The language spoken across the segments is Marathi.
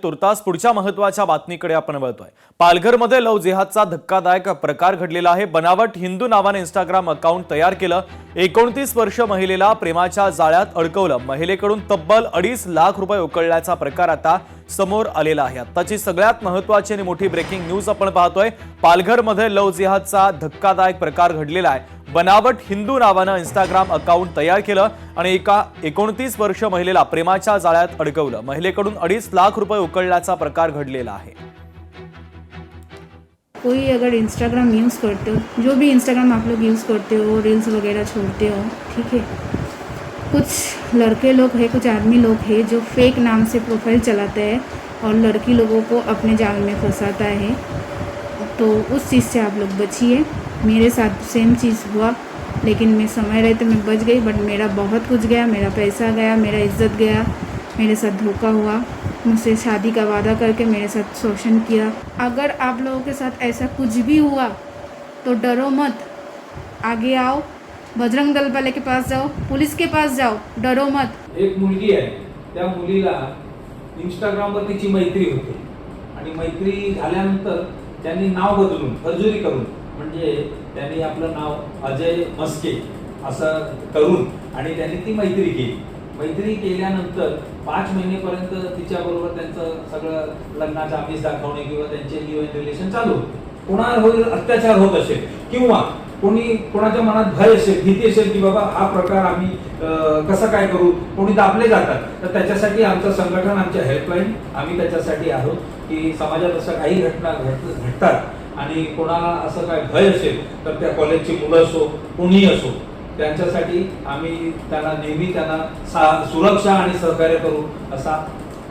तुर्तास पुढच्या महत्त्वाच्या बातमीकडे आपण वळतोय। पालघरमध्ये लव्ह जिहादचा धक्कादायक प्रकार घडलेला आहे। बनावट हिंदू नावाने इंस्टाग्राम अकाउंट तयार केलं। 29 वर्ष महिलेला प्रेमाच्या जाळ्यात अडकवलं। महिलेकडून तब्बल 2.5 लाख रुपये उकळल्याचा प्रकार आता समोर आलेला आहे। आताची सगळ्यात महत्त्वाची आणि मोठी ब्रेकिंग न्यूज आपण पाहतोय। पालघरमध्ये लव्ह जिहादचा धक्कादायक प्रकार घडलेला आहे। बनावट हिंदू नावाने इंस्टाग्राम अकाउंट तयार केलं आणि एका 29 वर्ष महिलेला प्रेमाच्या जाळ्यात अडकवलं। महिलेकडून 2.5 लाख रुपये उकळल्याचा प्रकार घडलेला आहे। कोई अगर इंस्टाग्राम यूज़ करते हो, जो भी इंस्टाग्राम आप लोग यूज़ करते हो, रील्स वगैरह छोड़ते हो, ठीक है, कुछ लड़के लोग हैं, कुछ आदमी लोग हैं जो फेक नाम से प्रोफाइल चलाते हैं और लड़की लोगों को अपने जाल में फंसाता है। तो उस चीज़ से आप लोग बचिए। मेरे साथ सेम चीज़ हुआ, लेकिन मैं समय रहते मैं बच गई, बट मेरा बहुत कुछ गया, मेरा पैसा गया, मेरा इज्जत गया, मेरे साथ धोखा हुआ। मुझसे शादी का वादा करके मेरे साथ शोषण किया। अगर आप लोगों के साथ ऐसा कुछ भी हुआ तो डरो मत, आगे आओ, बजरंग दल वाले के पास जाओ, पुलिस के पास जाओ, डरो मत। एक मुलगी आहे, त्या मुलीला इंस्टाग्रामवर तिची मैत्री होती आणि मैत्री झाल्यानंतर त्यांनी नाव बदलून फर्जरी करून, म्हणजे त्यांनी आपलं नाव अजय मस्के असं करून आणि त्यांनी ती मैत्री केली। मैत्री केल्यानंतर 5 महिनेपर्यंत तिच्याबरोबर त्यांचं सगळं लग्नाचं आमिष दाखवणे किंवा त्यांचे लिव्ह इन रिलेशन चालू होते। कोणावर अत्याचार होत असेल किंवा कोणाच्या मनात भय असेल, भीती असेल की बाबा हा प्रकार आम्ही कसं काय करू, कोणी दाबले जातात, तर त्याच्यासाठी आमचं संघटन, आमच्या हेल्पलाईन आम्ही त्याच्यासाठी आहोत की समाजात असं काही घटना घडतात आणि कोणाला असं काय भय असेल तर त्या कॉलेजची मुलं असो, कोणी असो, त्यांच्यासाठी आम्ही त्यांना नेहमी त्यांना सुरक्षा आणि सहकार्य करू असा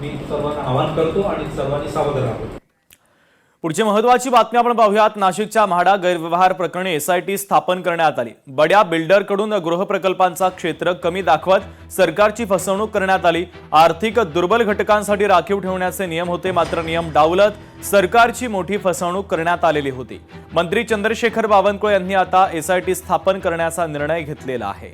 मी सर्वांना आवाहन करतो आणि सर्वांनी सावध राहावं। पुढची महत्त्वाची बातमी आपण पाहूयात। नाशिकच्या म्हाडा गैरव्यवहार प्रकरणी एसआयटी स्थापन करण्यात आली। बड्या बिल्डरकडून गृहप्रकल्पांचा क्षेत्र कमी दाखवत सरकारची फसवणूक करण्यात आली। आर्थिक दुर्बल घटकांसाठी राखीव ठेवण्याचे नियम होते, मात्र नियम डावलत सरकारची मोठी फसवणूक करण्यात आलेली होती। मंत्री चंद्रशेखर बावनकुळे यांनी आता एसआयटी स्थापन करण्याचा निर्णय घेतलेला आहे।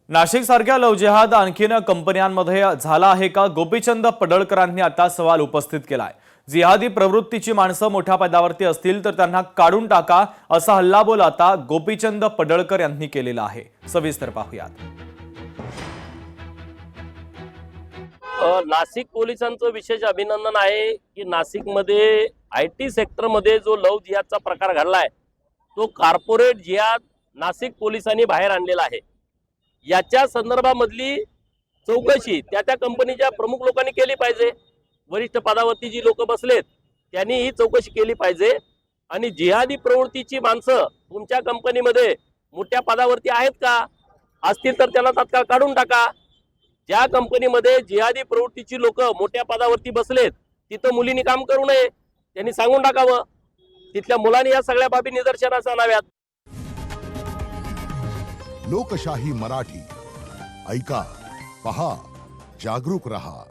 नाशिक सारख्या लव्ह जिहाद आणखीन कंपन्यांमध्ये झाला आहे का? गोपीचंद पडळकरांनी आता सवाल उपस्थित केलाय। जिहादी प्रवृत्तीची माणसं मोठ्या पदावरती असतील तर त्यांना काढून टाका, असा हल्लाबोल आता गोपीचंद पडळकर यांनी केलेला आहे। सविस्तर पाहूयात। नाशिक पोलिसांचं विशेष अभिनंदन आहे की नाशिकमध्ये आयटी सेक्टरमध्ये जो लव्ह जिहादचा प्रकार घडलाय तो कॉर्पोरेट जिहाद नाशिक पोलिसांनी बाहेर आणलेला आहे। याच्या संदर्भामधली चौकशी त्या कंपनीच्या प्रमुख लोकांनी केली पाहिजे। वरिष्ठ पदावरती जी लोक बसलेत त्यांनी ही चौकशी केली पाहिजे आणि जिहादी प्रवृत्तीची माणसं तुमच्या कंपनीमध्ये मोठ्या पदावरती आहेत का? असतील तर त्याला तात्काळ काढून टाका। ज्या कंपनीमध्ये जिहादी प्रवृत्तीची लोक मोठ्या पदावरती बसलेत तिथं मुलींनी काम करू नये, त्यांनी सांगून टाकावं। तिथल्या मुलांनी या सगळ्या बाबी निदर्शनास आणाव्यात। लोकशाही मराठी ऐका, पहा, जागरूक रहा।